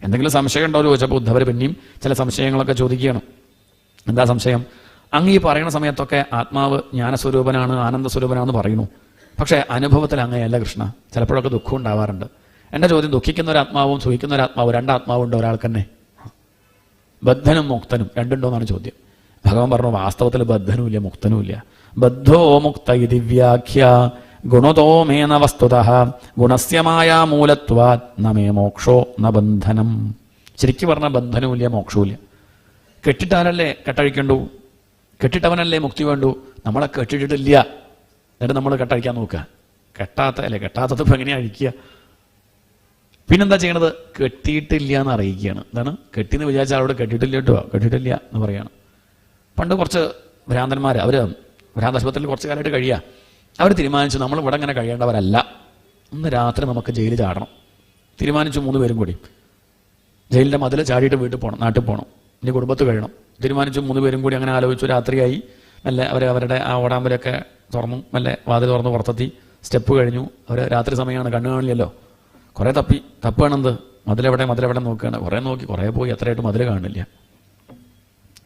എന്തെങ്കിലും സംശയം ഉണ്ടോ എന്ന് ചോദിച്ചപ്പോൾ ഉദ്ധവർ പിന്നെയും ചില സംശയങ്ങളൊക്കെ ചോദിക്കുകയാണ്. എന്താ സംശയം? അങ്ങ് ഈ പറയുന്ന സമയത്തൊക്കെ ആത്മാവ് ജ്ഞാനസ്വരൂപനാണ്, ആനന്ദസ്വരൂപനാണെന്ന് പറയുന്നു. പക്ഷേ അനുഭവത്തിൽ അങ്ങനെയല്ല കൃഷ്ണ. ചിലപ്പോഴൊക്കെ ദുഃഖം ഉണ്ടാവാറുണ്ട്. എൻ്റെ ചോദ്യം, ദുഃഖിക്കുന്ന ഒരു ആത്മാവും സുഖിക്കുന്ന ഒരു ആത്മാവും രണ്ടാത്മാവുണ്ടോ ഒരാൾക്ക് തന്നെ? ബദ്ധനും മുക്തനും രണ്ടുണ്ടോന്നാണ് ചോദ്യം. ഭഗവാൻ പറഞ്ഞു, വാസ്തവത്തിൽ ബദ്ധനുമില്ല മുക്തനുമില്ല. ബദ്ധോ മുക്ത ഇതി വ്യാഖ്യ ഗുണതോ മേന വസ്തുതഃ ഗുണസ്യമായ മൂലത്വാത് നമേ മോക്ഷോ ന ബന്ധനം. ശരിക്കും പറഞ്ഞാൽ ബന്ധനവുമില്ല മോക്ഷവുമില്ല. കെട്ടിട്ടാലല്ലേ കെട്ടഴിക്കണ്ടു, കെട്ടിട്ടവനല്ലേ മുക്തി വേണ്ടു. നമ്മളെ കെട്ടിട്ടിട്ടില്ല, എന്നിട്ട് നമ്മൾ കെട്ടഴിക്കാൻ നോക്കുക. കെട്ടാത്തത് ഇപ്പം എങ്ങനെയാണ് അഴിക്കുക? പിന്നെന്താ ചെയ്യണത്? കെട്ടിയിട്ടില്ല എന്ന് അറിയിക്കുകയാണ്. എന്താണ്? കെട്ടിന്ന് വിചാരിച്ച ആളോട് കെട്ടിയിട്ടില്ല കേട്ടോ, കെട്ടിയിട്ടില്ല എന്ന് പറയുകയാണ്. പണ്ട് കുറച്ച് ഭ്രാന്തന്മാർ, അവർ ഭ്രാന്താശുപത്രിയിൽ കുറച്ച് കാലമായിട്ട് കഴിയുക. അവർ തീരുമാനിച്ചു നമ്മൾ ഇവിടെ ഇങ്ങനെ കഴിയേണ്ടവരല്ല, ഇന്ന് രാത്രി നമുക്ക് ജയിലിൽ ചാടണം. തീരുമാനിച്ചു 3 പേരും കൂടി. ജയിലിൻ്റെ മതിൽ ചാടിയിട്ട് വീട്ടിൽ പോകണം, നാട്ടിൽ പോകണം, ഇനി കുടുംബത്ത് കഴിയണം. തീരുമാനിച്ചു 3 പേരും കൂടി. അങ്ങനെ ആലോചിച്ചു. രാത്രിയായി. മെല്ലെ അവരുടെ ആ ഓടാമ്പലൊക്കെ തുറന്നു, മെല്ലെ വാതിൽ തുറന്ന് പുറത്തെത്തി. സ്റ്റെപ്പ് കഴിഞ്ഞു. അവർ രാത്രി സമയമാണ്, കണ്ണു കാണില്ലല്ലോ. കുറേ തപ്പാണെന്ത് മതിലെവിടെ നോക്കുകയാണ്. കുറേ നോക്കി, കുറേ പോയി, എത്രയായിട്ട് മതിൽ കാണില്ല.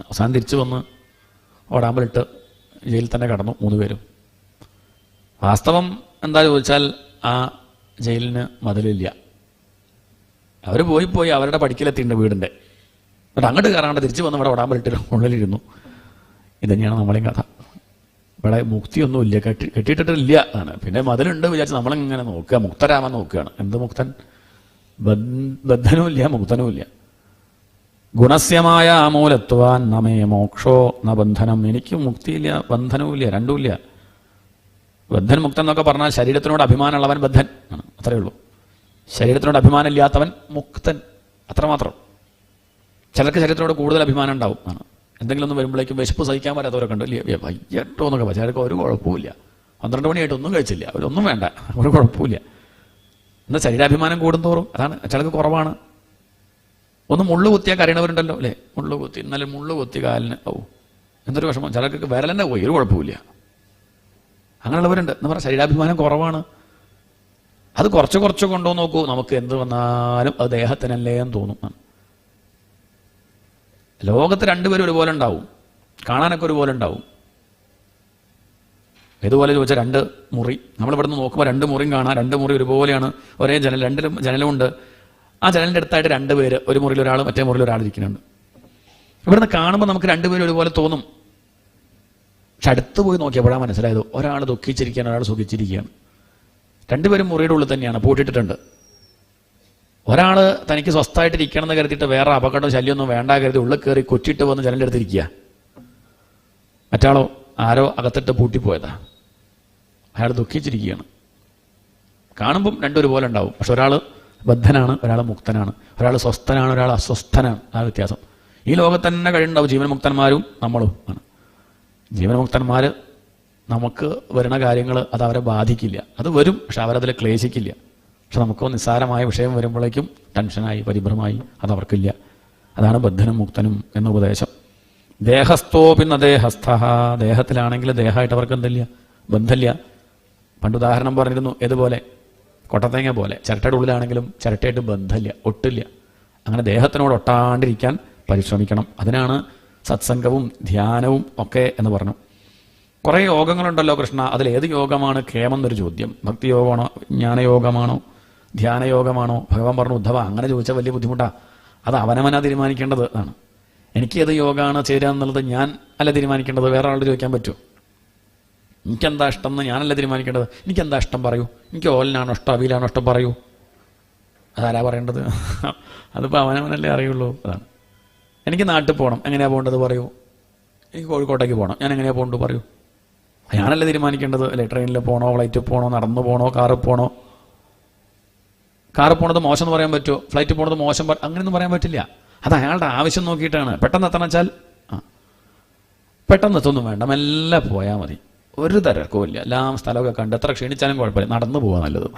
അവസാനം തിരിച്ചു വന്ന് ഓടാമ്പലിട്ട് ജയിലിൽ തന്നെ കടന്നു 3 പേരും. വാസ്തവം എന്താ ചോദിച്ചാൽ ആ ജയിലിന് മതിലില്ല. അവർ പോയി അവരുടെ പടിക്കലെത്തിയിട്ടുണ്ട് വീടിൻ്റെ. എന്നിട്ട് അങ്ങോട്ട് കയറാണ്ട് തിരിച്ചു വന്ന് ഇവിടെ ഓടാമ്പലിട്ട് ഉള്ളിലിരുന്നു. ഇതന്നെയാണ് നമ്മളെയും കഥ. ഇവിടെ മുക്തിയൊന്നുമില്ല, കെട്ടിയിട്ടിട്ടില്ല ആണ്. പിന്നെ മതിലുണ്ട് വിചാരിച്ച് നമ്മളിങ്ങനെ നോക്കുക, മുക്തരാമൻ നോക്കുകയാണ്. എന്ത് മുക്തൻ? ബദ്ധനുമില്ല മുക്തനുമില്ല. ഗുണസ്യമായ മൂലത്വാൻ നമേ മോക്ഷോ ന ബന്ധനം. എനിക്ക് മുക്തിയില്ല ബന്ധനവുമില്ല, രണ്ടുമില്ല. ബദ്ധൻ മുക്തൻ എന്നൊക്കെ പറഞ്ഞാൽ ശരീരത്തിനോട് അഭിമാനമുള്ളവൻ ബദ്ധൻ ആണ്, അത്രയേ ഉള്ളൂ. ശരീരത്തിനോട് അഭിമാനം ഇല്ലാത്തവൻ മുക്തൻ, അത്രമാത്രം. ചിലർക്ക് ശരീരത്തിനോട് കൂടുതൽ അഭിമാനം ഉണ്ടാവും ആണ്. എന്തെങ്കിലും ഒന്നും വരുമ്പോഴേക്കും വിശപ്പ് സഹിക്കാൻ പറ്റാത്തവരൊക്കെ ഉണ്ട്. വയ്യട്ടോ എന്നൊക്കെ പറയാം. ചിലർക്ക് ഒരു കുഴപ്പമില്ല. 12 മണിയായിട്ട് ഒന്നും കഴിച്ചില്ല, അവരൊന്നും വേണ്ട, ഒരു കുഴപ്പമില്ല. എന്നാൽ ശരീരാഭിമാനം കൂടുന്തോറും അതാണ് ചിലർക്ക് കുറവാണ്. ഒന്ന് മുള്ളു കുത്തിയാൽ കരയണവരുണ്ടല്ലോ അല്ലേ? മുള്ളു കുത്തി, ഇന്നലെ മുള്ളു കുത്തി കാലിന് എന്തൊരു വിഷമം. ചിലർക്ക് വിരലെന്നെ പോയി, ഒരു കുഴപ്പമില്ല. അങ്ങനെയുള്ളവരുണ്ട്. എന്ന് പറഞ്ഞാൽ ശരീരാഭിമാനം കുറവാണ്. അത് കുറച്ച് കൊണ്ടോ നോക്കൂ, നമുക്ക് എന്ത് വന്നാലും അത് ദേഹത്തിനല്ലേ എന്ന് തോന്നും. ലോകത്ത് 2 പേരും ഒരുപോലെ ഉണ്ടാവും, കാണാനൊക്കെ ഒരുപോലെ ഉണ്ടാവും. ഇതുപോലെ ചോദിച്ചാൽ 2 മുറി, നമ്മളിവിടെ നിന്ന് നോക്കുമ്പോൾ 2 മുറിയും കാണാം. 2 മുറി ഒരുപോലെയാണ്, ഒരേ ജനൽ, 2 ജനലുമുണ്ട്. ആ ജനലിൻ്റെ അടുത്തായിട്ട് 2 പേര്, ഒരു മുറിയിൽ ഒരാൾ, മറ്റേ മുറിയിൽ ഒരാൾ ഇരിക്കുന്നുണ്ട്. ഇവിടുന്ന് കാണുമ്പോൾ നമുക്ക് 2 പേരും ഒരുപോലെ തോന്നും. പക്ഷെ അടുത്ത് പോയി നോക്കിയപ്പോഴാണ് മനസ്സിലായത് ഒരാൾ ദുഃഖിച്ചിരിക്കുകയാണ്, ഒരാൾ സുഖിച്ചിരിക്കുകയാണ്. 2 പേരും മുറിയുടെ ഉള്ളിൽ തന്നെയാണ്, പൂട്ടിയിട്ടിട്ടുണ്ട്. ഒരാൾ തനിക്ക് സ്വസ്ഥമായിട്ടിരിക്കണം എന്ന് കരുതിയിട്ട് വേറെ അപകടവും ശല്യമൊന്നും വേണ്ട കരുതി ഉള്ളിൽ കയറി കൊച്ചിട്ട് വന്ന് ജനലിൻ്റെ അടുത്തിരിക്കുക. മറ്റാളോ ആരോ അകത്തിട്ട് പൂട്ടിപ്പോയതാ, അയാൾ ദുഃഖിച്ചിരിക്കുകയാണ്. കാണുമ്പം 2 ഒരുപോലെ ഉണ്ടാവും. പക്ഷെ ഒരാൾ ബദ്ധനാണ്, ഒരാൾ മുക്തനാണ്. ഒരാൾ സ്വസ്ഥനാണ്, ഒരാൾ അസ്വസ്ഥനാണ്. ആ വ്യത്യാസം. ഈ ലോകത്ത് തന്നെ കഴിയുണ്ടാവും. ജീവൻമുക്തന്മാരും നമ്മളും ആണ്. ജീവൻമുക്തന്മാർ നമുക്ക് വരുന്ന കാര്യങ്ങൾ അത് അവരെ ബാധിക്കില്ല. അത് വരും, പക്ഷെ അവരതിൽ ക്ലേശിക്കില്ല. പക്ഷെ നമുക്ക് നിസ്സാരമായ വിഷയം വരുമ്പോഴേക്കും ടെൻഷനായി, പരിഭ്രമായി. അതവർക്കില്ല. അതാണ് ബദ്ധനും മുക്തനും എന്ന ഉപദേശം. ദേഹസ്ഥോ പിന്നെ ദേഹസ്ഥ. ദേഹത്തിലാണെങ്കിൽ ദേഹമായിട്ട് അവർക്ക് എന്തില്ല, ബന്ധമില്ല. പണ്ട് ഉദാഹരണം പറഞ്ഞിരുന്നു, ഏതുപോലെ? കൊട്ടത്തേങ്ങ പോലെ. ചിരട്ടയുടെ ഉള്ളിലാണെങ്കിലും ചിരട്ടയായിട്ട് ബന്ധമില്ല, ഒട്ടില്ല. അങ്ങനെ ദേഹത്തിനോട് ഒട്ടാണ്ടിരിക്കാൻ പരിശ്രമിക്കണം. അതിനാണ് സത്സംഗവും ധ്യാനവും ഒക്കെ എന്ന് പറഞ്ഞു. കുറേ യോഗങ്ങളുണ്ടല്ലോ കൃഷ്ണ, അതിലേത് യോഗമാണ് കേമെന്നൊരു ചോദ്യം. ഭക്തിയോഗമാണോ, ജ്ഞാനയോഗമാണോ, ധ്യാനയോഗമാണോ? ഭഗവാൻ പറഞ്ഞു, ഉദ്ധവ അങ്ങനെ ചോദിച്ചാൽ വലിയ ബുദ്ധിമുട്ടാണ്. അത് അവനവനാ തീരുമാനിക്കേണ്ടത് ആണ്. എനിക്ക് ഏത് യോഗമാണ് ചേരുക എന്നുള്ളത് ഞാൻ അല്ല തീരുമാനിക്കേണ്ടത്. വേറെ ആളോട് ചോദിക്കാൻ പറ്റുമോ? എനിക്കെന്താ ഇഷ്ടം എന്ന് ഞാനല്ല തീരുമാനിക്കേണ്ടത്. എനിക്കെന്താ ഇഷ്ടം പറയൂ. എനിക്ക് ഓലിനാണോ ഇഷ്ടം, അവിയിലാണോ ഇഷ്ടം പറയൂ. അതാരാ പറയേണ്ടത്? അതിപ്പോൾ അവനവനല്ലേ അറിയുള്ളൂ. അതാണ്. എനിക്ക് നാട്ടിൽ പോകണം, എങ്ങനെയാണ് പോകേണ്ടത് പറയൂ. എനിക്ക് കോഴിക്കോട്ടേക്ക് പോകണം, ഞാൻ എങ്ങനെയാണ് പോകേണ്ടത് പറയൂ. ഞാനല്ലേ തീരുമാനിക്കേണ്ടത് അല്ലേ? ട്രെയിനിൽ പോകണോ, ഫ്ലൈറ്റിൽ പോകണോ, നടന്നു പോകണോ, കാറിൽ പോകണോ? കാറിൽ പോണത് മോശം എന്ന് പറയാൻ പറ്റുമോ? ഫ്ലൈറ്റിൽ പോണത് മോശം അങ്ങനെയൊന്നും പറയാൻ പറ്റില്ല. അത് അയാളുടെ ആവശ്യം നോക്കിയിട്ടാണ്. പെട്ടെന്ന് എത്തണം വെച്ചാൽ പെട്ടെന്ന് എത്തൊന്നും വേണ്ട, മെല്ലെ പോയാൽ മതി. ഒരു തിരക്കും ഇല്ല. എല്ലാം സ്ഥലമൊക്കെ കണ്ട് എത്ര ക്ഷീണിച്ചാലും കുഴപ്പമില്ല, നടന്നു പോകാൻ നല്ലത്.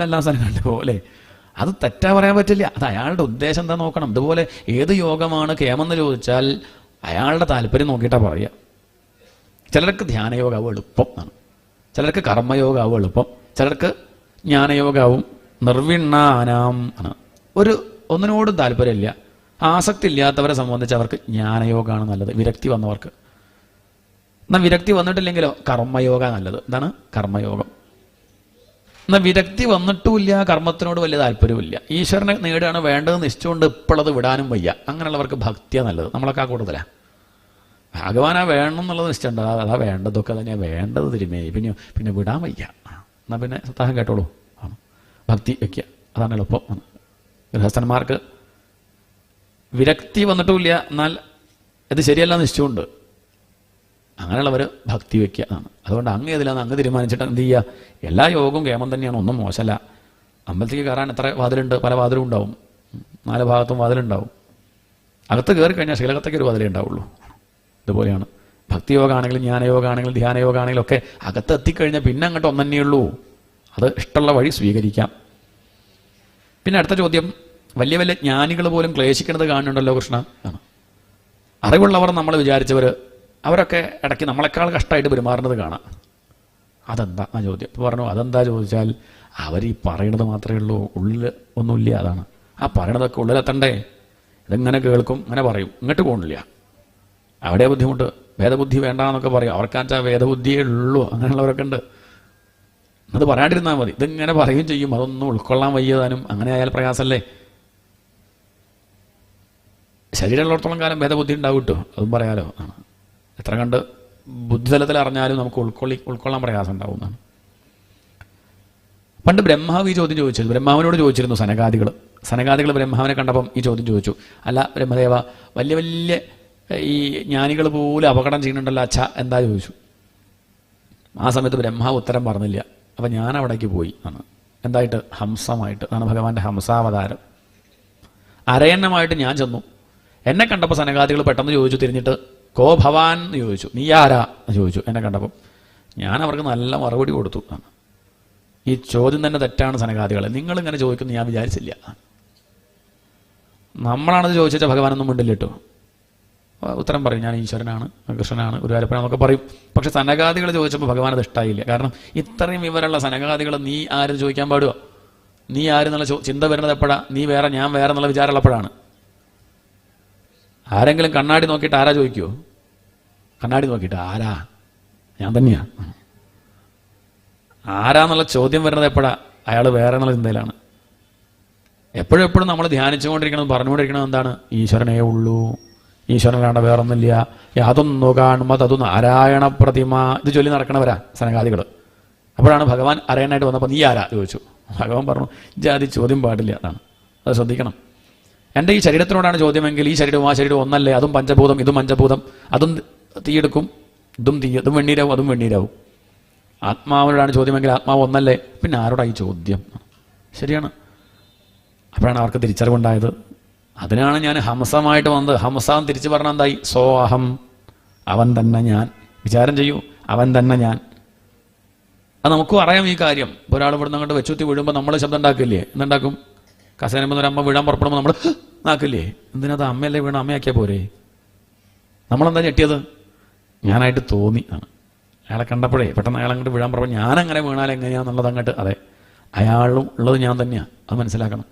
എല്ലാ സ്ഥലം കണ്ടു പോകും അല്ലേ? അത് തെറ്റാ പറയാൻ പറ്റില്ല. അത് അയാളുടെ ഉദ്ദേശം എന്താ നോക്കണം. ഇതുപോലെ ഏത് യോഗമാണ് കേമെന്ന് ചോദിച്ചാൽ അയാളുടെ താല്പര്യം നോക്കിയിട്ടാണ് പറയുക. ചിലർക്ക് ധ്യാനയോഗാവും എളുപ്പം ആണ്, ചിലർക്ക് കർമ്മയോഗാവും എളുപ്പം, ചിലർക്ക് ജ്ഞാനയോഗാവും നിർവിണ്ണാനാം ആണ്. ഒന്നിനോടും താല്പര്യമില്ല, ആസക്തി ഇല്ലാത്തവരെ സംബന്ധിച്ച് അവർക്ക് ജ്ഞാനയോഗമാണ് നല്ലത്. വിരക്തി വന്നവർക്ക്. എന്നാൽ വിരക്തി വന്നിട്ടില്ലെങ്കിലോ കർമ്മയോഗ നല്ലത്. എന്താണ് കർമ്മയോഗം? എന്നാൽ വിരക്തി വന്നിട്ടുമില്ല, കർമ്മത്തിനോട് വലിയ താല്പര്യമില്ല, ഈശ്വരനെ നേടുകയാണ് വേണ്ടത് നിശ്ചയമുണ്ട്, ഇപ്പോഴത് വിടാനും വയ്യ, അങ്ങനെയുള്ളവർക്ക് ഭക്തിയാണ് നല്ലത്. നമ്മളൊക്കെ ആ കൂടുതലാണ്. ഭഗവാനാ വേണം എന്നുള്ളത് നിശ്ചയമുണ്ട്, അതാ വേണ്ടതൊക്കെ തന്നെയാണ് വേണ്ടത് തിരുമേ, പിന്നെ വിടാൻ വയ്യ. എന്നാൽ പിന്നെ സത്താഹം കേട്ടോളൂ, ഭക്തി വയ്ക്കുക, അതാണ് എളുപ്പം. ഗൃഹസ്ഥന്മാർക്ക് വിരക്തി വന്നിട്ടുമില്ല, എന്നാൽ ഇത് ശരിയല്ല നിശ്ചയമുണ്ട്, അങ്ങനെയുള്ളവർ ഭക്തി വയ്ക്കുക എന്നാണ്. അതുകൊണ്ട് അങ്ങ് ഏതിലാന്ന് അങ്ങ് തീരുമാനിച്ചിട്ട് എന്ത് ചെയ്യുക? എല്ലാ യോഗവും കേമം തന്നെയാണ്, ഒന്നും മോശമല്ല. അമ്പലത്തേക്ക് കയറാൻ എത്ര വാതിലുണ്ട്? പല വാതിലും ഉണ്ടാവും, 4 ഭാഗത്തും വാതിലുണ്ടാവും. അകത്ത് കയറി കഴിഞ്ഞാൽ ശീലകത്തേക്ക് ഒരു വാതിലേ ഉണ്ടാവുള്ളൂ. ഇതുപോലെയാണ് ഭക്തിയോഗമാണെങ്കിലും ജ്ഞാനയോഗമാണെങ്കിലും ധ്യാനയോഗമാണെങ്കിലും ഒക്കെ അകത്ത് എത്തിക്കഴിഞ്ഞാൽ പിന്നെ അങ്ങോട്ട് ഒന്നെന്നെയുള്ളൂ. അത് ഇഷ്ടമുള്ള വഴി സ്വീകരിക്കാം. പിന്നെ അടുത്ത ചോദ്യം, വലിയ വലിയ ജ്ഞാനികൾ പോലും ക്ലേശിക്കുന്നത് കാണുന്നുണ്ടല്ലോ കൃഷ്ണ ആണ്. അറിവുള്ളവർ നമ്മൾ വിചാരിച്ചവർ, അവരൊക്കെ ഇടയ്ക്ക് നമ്മളെക്കാൾ കഷ്ടമായിട്ട് പെരുമാറുന്നത് കാണാം. അതെന്താ ആ ചോദ്യം? പറഞ്ഞു, അതെന്താ ചോദിച്ചാൽ അവർ ഈ പറയണത് മാത്രമേ ഉള്ളൂ, ഉള്ളിൽ ഒന്നുമില്ല. അതാണ് ആ പറയണതൊക്കെ ഉള്ളിലെത്തണ്ടേ. ഇതെങ്ങനെ കേൾക്കും, അങ്ങനെ പറയും, ഇങ്ങോട്ട് പോകണില്ല. അവിടെ ബുദ്ധിമുട്ട്. വേദബുദ്ധി വേണ്ടാന്നൊക്കെ പറയും, അവർക്കാച്ചാൽ വേദബുദ്ധിയേ ഉള്ളൂ. അങ്ങനെയുള്ളവരൊക്കെ ഉണ്ട്. അത് പറയാണ്ടിരുന്നാൽ മതി. ഇതിങ്ങനെ പറയുകയും ചെയ്യും, അതൊന്നും ഉൾക്കൊള്ളാൻ വയ്യതാനും. അങ്ങനെ ആയാൽ പ്രയാസമല്ലേ. ശരീരമുള്ളിടത്തോളം കാലം ഭേദബുദ്ധി ഉണ്ടാവും കേട്ടോ, അതും പറയാലോ. ആണ് എത്ര കണ്ട് ബുദ്ധിതലത്തിൽ അറിഞ്ഞാലും നമുക്ക് ഉൾക്കൊള്ളാൻ പ്രയാസം ഉണ്ടാവുന്നതാണ്. പണ്ട് ബ്രഹ്മാവ് ഈ ചോദ്യം ചോദിച്ചത്, ബ്രഹ്മാവിനോട് ചോദിച്ചിരുന്നു സനകാദികൾ ബ്രഹ്മാവിനെ കണ്ടപ്പം ഈ ചോദ്യം ചോദിച്ചു. അല്ല ബ്രഹ്മദേവ, വലിയ വലിയ ഈ ജ്ഞാനികൾ പോലും അപകടം ചെയ്യുന്നുണ്ടല്ലോ അച്ഛ, എന്താ ചോദിച്ചു. ആ സമയത്ത് ബ്രഹ്മാവ് ഉത്തരം പറഞ്ഞില്ല. അപ്പം ഞാൻ അവിടേക്ക് പോയി ആണ്. എന്തായിട്ട്? ഹംസമായിട്ട്. അതാണ് ഭഗവാന്റെ ഹംസാവതാരം. അരയന്നമായിട്ട് ഞാൻ ചെന്നു. എന്നെ കണ്ടപ്പോൾ സനകാദികൾ പെട്ടെന്ന് ചോദിച്ചു, തിരിഞ്ഞിട്ട് കോ ഭവാൻ എന്ന് ചോദിച്ചു. നീ ആരാ എന്ന് ചോദിച്ചു. എന്നെ കണ്ടപ്പോൾ ഞാൻ അവർക്ക് നല്ല മറുപടി കൊടുത്തു. ഈ ചോദ്യം തന്നെ തെറ്റാണ് സനകാദികളെ, നിങ്ങളിങ്ങനെ ചോദിക്കുന്നു ഞാൻ വിചാരിച്ചില്ല. നമ്മളാണത് ചോദിച്ചാൽ ഭഗവാനൊന്നും മിണ്ടില്ല കേട്ടോ. ഉത്തരം പറയും, ഞാൻ ഈശ്വരനാണ്, കൃഷ്ണനാണ്, ഗുരുവായൂരപ്പനാണെന്നൊക്കെ പറയും. പക്ഷെ സനകാദികൾ ചോദിച്ചപ്പോൾ ഭഗവാൻ അത് ഇഷ്ടമായില്ല. കാരണം ഇത്രയും വിവരമുള്ള സനകാദികൾ നീ ആരും ചോദിക്കാൻ പാടുമോ? നീ ആരെന്നുള്ള ചിന്ത വരുന്നത് എപ്പോഴാണ്? നീ വേറെ ഞാൻ വേറെ എന്നുള്ള വിചാരമുള്ളപ്പോഴാണ്. ആരെങ്കിലും കണ്ണാടി നോക്കിയിട്ട് ആരാ ചോദിക്കുമോ? കണ്ണാടി നോക്കിയിട്ട് ആരാ? ഞാൻ തന്നെയാ. ആരാന്നുള്ള ചോദ്യം വരുന്നത് എപ്പോഴാണ്? അയാൾ വേറെ എന്നുള്ള ചിന്തയിലാണ്. എപ്പോഴും നമ്മൾ ധ്യാനിച്ചുകൊണ്ടിരിക്കണം, പറഞ്ഞുകൊണ്ടിരിക്കണം എന്താണ്? ഈശ്വരനേ ഉള്ളൂ, ഈശ്വരനാണ്, വേറൊന്നുമില്ല. യാതൊന്നു കാണുമ്പോൾ അതു നാരായണ പ്രതിമ. ഇത് ചൊല്ലി നടക്കണവരാ സനകാദികൾ. അപ്പോഴാണ് ഭഗവാൻ അറിയാനായിട്ട് വന്നപ്പോൾ നീ ആരാ ചോദിച്ചു. ഭഗവാൻ പറഞ്ഞു, ജാതി ചോദ്യം പാടില്ല. അതാണ്, അത് ശ്രദ്ധിക്കണം. എൻ്റെ ഈ ശരീരത്തിനോടാണ് ചോദ്യമെങ്കിൽ ഈ ശരീരവും ആ ശരീരവും ഒന്നല്ലേ? അതും പഞ്ചഭൂതം, ഇതും പഞ്ചഭൂതം. അതും തീയെടുക്കും, ഇതും തീ, അതും വെണ്ണീരാവും, അതും വെണ്ണീരാവും. ആത്മാവിനോടാണ് ചോദ്യമെങ്കിൽ ആത്മാവ് ഒന്നല്ലേ? പിന്നെ ആരോടായി ചോദ്യം? ശരിയാണ്. അപ്പോഴാണ് അവർക്ക് തിരിച്ചറിവുണ്ടായത്. അതിനാണ് ഞാൻ ഹംസമായിട്ട് വന്നത്. ഹംസം തിരിച്ചു പറഞ്ഞാൽ എന്തായി? സോ അഹം, അവൻ തന്നെ ഞാൻ. വിചാരം ചെയ്യൂ, അവൻ തന്നെ ഞാൻ. അത് നമുക്കും അറിയാം ഈ കാര്യം. ഇപ്പോൾ ഒരാൾ ഇവിടെ നിന്ന് അങ്ങോട്ട് വെച്ചുത്തി വീഴുമ്പോൾ നമ്മൾ ശബ്ദം ഉണ്ടാക്കില്ലേ? എന്തുണ്ടാക്കും? കസേരമ്പോൾ ഒരു അമ്മ വീഴാൻ പുറപ്പെടുമ്പോൾ നമ്മൾ നാക്കില്ലേ? എന്തിനത്? അമ്മയല്ലേ വീണ, അമ്മയാക്കിയാൽ പോരെ? നമ്മളെന്താ ഞെട്ടിയത്? ഞാനായിട്ട് തോന്നി ആണ്. അയാളെ കണ്ടപ്പോഴേ പെട്ടെന്ന് അയാൾ അങ്ങോട്ട് വീഴാൻ പുറപ്പെടും. ഞാനങ്ങനെ വീണാൽ എങ്ങനെയാണെന്നുള്ളത് അങ്ങോട്ട്, അതെ അയാളും ഉള്ളത് ഞാൻ തന്നെയാണ്. അത് മനസ്സിലാക്കണം.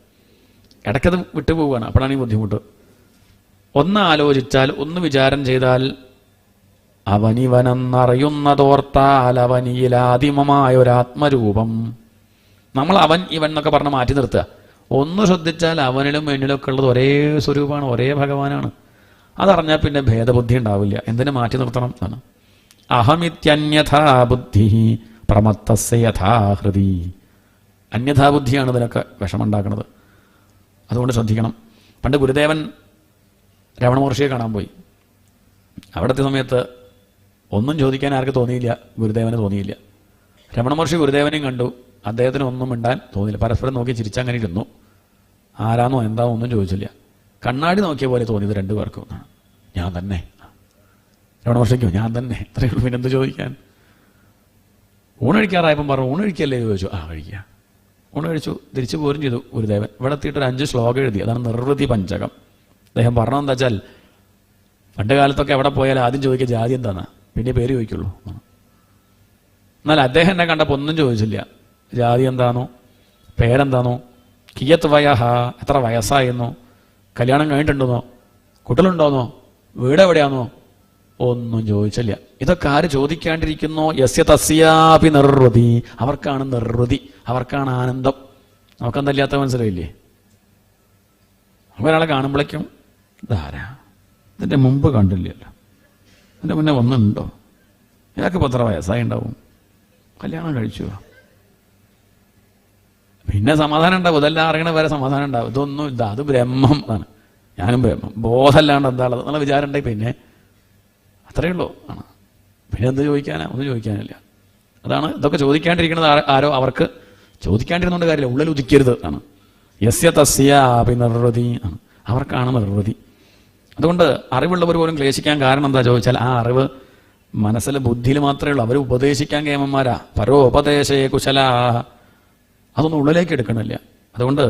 ഇടയ്ക്കത് വിട്ടുപോവുകയാണ്. അപ്പോഴാണ് ഈ ബുദ്ധിമുട്ട്. ഒന്ന് ആലോചിച്ചാൽ, ഒന്ന് വിചാരം ചെയ്താൽ, അവനിവനെന്നറിയുന്നതോർത്താൽ അവനിയിലാദിമമായ ഒരാത്മരൂപം. നമ്മൾ അവൻ ഇവൻ എന്നൊക്കെ പറഞ്ഞ് മാറ്റി നിർത്തുക. ഒന്ന് ശ്രദ്ധിച്ചാൽ അവനിലും എന്നിലൊക്കെ ഉള്ളത് ഒരേ സ്വരൂപമാണ്, ഒരേ ഭഗവാനാണ്. അതറിഞ്ഞാൽ പിന്നെ ഭേദബുദ്ധി ഉണ്ടാവില്ല. എന്തിനു മാറ്റി നിർത്തണം എന്നാണ്. അഹമിത്യന്യഥാ ബുദ്ധി പ്രമത്തസ്യ യഥാഹൃതി. അന്യഥാബുദ്ധിയാണ് ഇതിനൊക്കെ വിഷമുണ്ടാക്കുന്നത്. അതുകൊണ്ട് ശ്രദ്ധിക്കണം. പണ്ട് ഗുരുദേവൻ രമണ മഹർഷിയെ കാണാൻ പോയി. അവിടുത്തെ സമയത്ത് ഒന്നും ചോദിക്കാൻ ആർക്ക് തോന്നിയില്ല, ഗുരുദേവന് തോന്നിയില്ല. രമണ മഹർഷി ഗുരുദേവനെയും കണ്ടു, അദ്ദേഹത്തിന് ഒന്നും മിണ്ടാൻ തോന്നിയില്ല. പരസ്പരം നോക്കി ചിരിച്ചങ്ങനെ ഇരുന്നു. ആരാന്നോ എന്താണോ ഒന്നും ചോദിച്ചില്ല. കണ്ണാടി നോക്കിയ പോലെ തോന്നിയത് രണ്ടുപേർക്കും. ഞാൻ തന്നെ. രമണ മഹർഷിക്കോ ഞാൻ തന്നെ, ഇത്രയും പിന്നെന്ത് ചോദിക്കാൻ. ഊണഴിക്കാറായപ്പം പറഞ്ഞു, ഊണഴിക്കല്ലേ ചോദിച്ചു. ആ കഴിക്കുക. ഊണ് കഴിച്ചു, തിരിച്ചു പോരും ചെയ്തു ഗുരുദേവൻ. ഇവിടെ എത്തിയിട്ടൊരു 5 ശ്ലോകം എഴുതി. അതാണ് നിർവൃതി പഞ്ചകം. അദ്ദേഹം പറഞ്ഞതെന്താ വെച്ചാൽ, പണ്ട് കാലത്തൊക്കെ എവിടെ പോയാലും ആദ്യം ചോദിക്കുക ജാതി എന്താണെന്നാ, പിന്നെ പേര് ചോദിക്കുള്ളൂ. എന്നാൽ അദ്ദേഹം എന്നെ കണ്ടപ്പോൾ ഒന്നും ചോദിച്ചില്ല. ജാതി എന്താണോ, പേരെന്താണോ, കിയത്ത് വയഹ, എത്ര വയസ്സായെന്നോ, കല്യാണം കഴിഞ്ഞിട്ടുണ്ടെന്നോ, കുട്ടികളുണ്ടോന്നോ, വീട് എവിടെയാണോ, ഒന്നും ചോദിച്ചില്ല. ഇതൊക്കെ ആര് ചോദിക്കാണ്ടിരിക്കുന്നോ, യസ്യ തസ്യാപി നിർവൃതി, അവർക്കാണ് നിർവൃതി, അവർക്കാണ് ആനന്ദം. നമുക്കെന്തല്ലാത്ത മനസ്സിലായില്ലേ? ഒരാളെ കാണുമ്പോഴേക്കും ധാരാ, ഇതിൻ്റെ മുമ്പ് കണ്ടില്ലല്ലോ, ഇതിൻ്റെ മുന്നേ ഒന്നുണ്ടോ, ഇയാൾക്ക് ഇപ്പോൾ എത്ര വയസ്സായി ഉണ്ടാവും, കല്യാണം കഴിച്ചു, പിന്നെ സമാധാനം ഉണ്ടാവും. ഇതെല്ലാം അറിയണ വരെ സമാധാനം ഉണ്ടാവും. ഇതൊന്നും ഇല്ല, അത് ബ്രഹ്മം ആണ്, ഞാനും ബ്രഹ്മം, ബോധമല്ലാണ്ട് എന്താണത് എന്നുള്ള വിചാരം ഉണ്ടെങ്കിൽ പിന്നെ അത്രയേ ഉള്ളൂ ആണ്. പിന്നെ എന്ത് ചോദിക്കാനാ, ഒന്നും ചോദിക്കാനില്ല. അതാണ് ഇതൊക്കെ ചോദിക്കാണ്ടിരിക്കുന്നത് ആരോ, അവർക്ക് ചോദിക്കാണ്ടിരുന്നുകൊണ്ട് കാര്യമില്ല, ഉള്ളിൽ ഉദിക്കരുത് ആണ്. യസ്യ തസ്യാപി നിർവൃതി ആണ്, അവർക്കാണ് നിർവൃതി. അതുകൊണ്ട് അറിവുള്ളവർ പോലും ക്ലേശിക്കാൻ കാരണം എന്താ ചോദിച്ചാൽ, ആ അറിവ് മനസ്സിലെ ബുദ്ധിയിൽ മാത്രമേ ഉള്ളൂ. അവർ ഉപദേശിക്കാൻ കേമന്മാരാ, പരോപദേശേ കുശലാ, അതൊന്നും ഉള്ളിലേക്ക് എടുക്കണില്ല. അതുകൊണ്ട്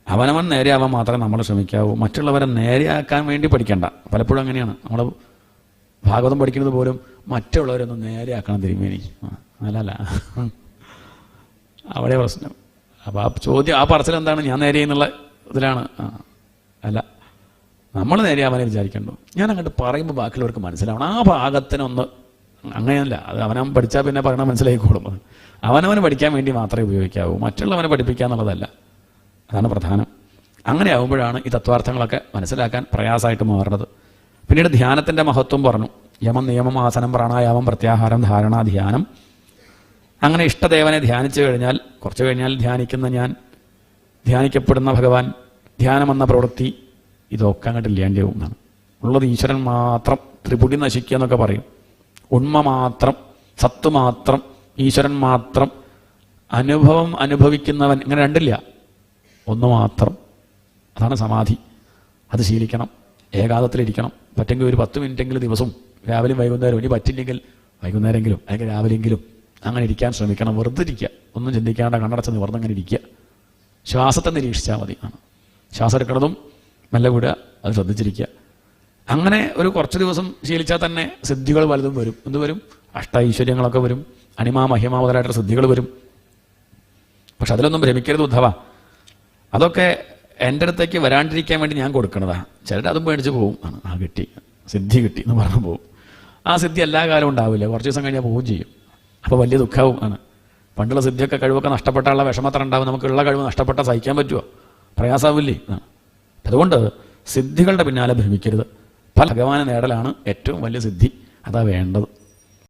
അവനവൻ നേരെയാവാൻ മാത്രമേ നമ്മൾ ശ്രമിക്കാവൂ, മറ്റുള്ളവരെ നേരെയാക്കാൻ വേണ്ടി പഠിക്കണ്ട. പലപ്പോഴും അങ്ങനെയാണ്, നമ്മൾ ഭാഗവതം പഠിക്കുന്നത് പോലും മറ്റുള്ളവരൊന്നും നേരെയാക്കണം തിരുമേനി, അല്ലല്ല, അവിടെ പ്രശ്നം. അപ്പോൾ ആ ചോദ്യം, ആ പറച്ചിൽ എന്താണ്, ഞാൻ നേരെ എന്നുള്ള ഇതിലാണ്. അല്ല, നമ്മൾ നേരെയാവാനേ വിചാരിക്കണ്ടോ. ഞാൻ അങ്ങോട്ട് പറയുമ്പോൾ ബാക്കിയുള്ളവർക്ക് മനസ്സിലാവണം. ആ ഭാഗത്തിനൊന്ന് അങ്ങനെയല്ല, അത് അവനവൻ പഠിച്ചാൽ പിന്നെ പറയണ മനസ്സിലായിക്കോളും. അവനവന് പഠിക്കാൻ വേണ്ടി മാത്രമേ ഉപയോഗിക്കാവൂ, മറ്റുള്ളവനെ പഠിപ്പിക്കുക എന്നുള്ളതല്ല. അതാണ് പ്രധാനം. അങ്ങനെ ആകുമ്പോഴാണ് ഈ തത്വാർത്ഥങ്ങളൊക്കെ മനസ്സിലാക്കാൻ പ്രയാസമായിട്ട് മാറുന്നത്. പിന്നീട് ധ്യാനത്തിൻ്റെ മഹത്വം പറഞ്ഞു. യമം, നിയമം, ആസനം, പ്രാണായാമം, പ്രത്യാഹാരം, ധാരണ, ധ്യാനം. അങ്ങനെ ഇഷ്ടദേവനെ ധ്യാനിച്ചു കഴിഞ്ഞാൽ, കുറച്ച് കഴിഞ്ഞാൽ ധ്യാനിക്കുന്ന ഞാൻ, ധ്യാനിക്കപ്പെടുന്ന ഭഗവാൻ, ധ്യാനമെന്ന പ്രവൃത്തി, ഇതൊക്കെ അങ്ങോട്ട് ഇല്ലാണ്ടാവും എന്നാണ്. ഉള്ളത് ഈശ്വരൻ മാത്രം, ത്രിപുടി നശിക്കുക എന്നൊക്കെ പറയും. ഉണ്മ മാത്രം, സത്ത് മാത്രം, ഈശ്വരൻ മാത്രം, അനുഭവം അനുഭവിക്കുന്നവൻ, ഇങ്ങനെ രണ്ടില്ല, ഒന്ന് മാത്രം. അതാണ് സമാധി. അത് ശീലിക്കണം. ഏകാന്തത്തിലിരിക്കണം. പറ്റെങ്കിൽ ഒരു 10 മിനിറ്റെങ്കിലും ദിവസവും, രാവിലെയും വൈകുന്നേരം, ഇനി പറ്റില്ലെങ്കിൽ വൈകുന്നേരമെങ്കിലും അല്ലെങ്കിൽ രാവിലെയെങ്കിലും അങ്ങനെ ഇരിക്കാൻ ശ്രമിക്കണം. വെറുതെ ഇരിക്കുക, ഒന്നും ചിന്തിക്കാണ്ട് കണ്ണടച്ച് നിവർന്നങ്ങനെ ഇരിക്കുക. ശ്വാസത്തെ നിരീക്ഷിച്ചാൽ മതി. ശ്വാസം എടുക്കുന്നതും മെല്ലെ വിടുക, അത് ശ്രദ്ധിച്ചിരിക്കുക. അങ്ങനെ ഒരു കുറച്ച് ദിവസം ശീലിച്ചാൽ തന്നെ സിദ്ധികൾ പലതും വരും. എന്ത് വരും? അഷ്ടൈശ്വര്യങ്ങളൊക്കെ വരും, അനിമാ മഹിമാ മുതലായിട്ടുള്ള സിദ്ധികൾ വരും. പക്ഷെ അതിലൊന്നും ഭ്രമിക്കരുത് ഉദ്ധവ. അതൊക്കെ എൻ്റെ അടുത്തേക്ക് വരാണ്ടിരിക്കാൻ വേണ്ടി ഞാൻ കൊടുക്കണതാ. ചിലർ അതും മേടിച്ച് പോവും. ആ കിട്ടി, സിദ്ധി കിട്ടി എന്ന് പറഞ്ഞു പോവും. ആ സിദ്ധി എല്ലാ കാലവും ഉണ്ടാവില്ല, കുറച്ച് ദിവസം കഴിഞ്ഞാൽ പോവുകയും ചെയ്യും. അപ്പോൾ വലിയ ദുഃഖവും ആണ്. പണ്ടുള്ള സിദ്ധിയൊക്കെ കഴിവൊക്കെ നഷ്ടപ്പെട്ടാനുള്ള വിഷമത്ര ഉണ്ടാവും. നമുക്കുള്ള കഴിവ് നഷ്ടപ്പെട്ടാൽ സഹിക്കാൻ പറ്റുമോ? പ്രയാസാവില്ലേ? അതുകൊണ്ട് സിദ്ധികളുടെ പിന്നാലെ ഭ്രമിക്കരുത്. ഭഗവാനെ നേടലാണ് ഏറ്റവും വലിയ സിദ്ധി. അതാ വേണ്ടത്.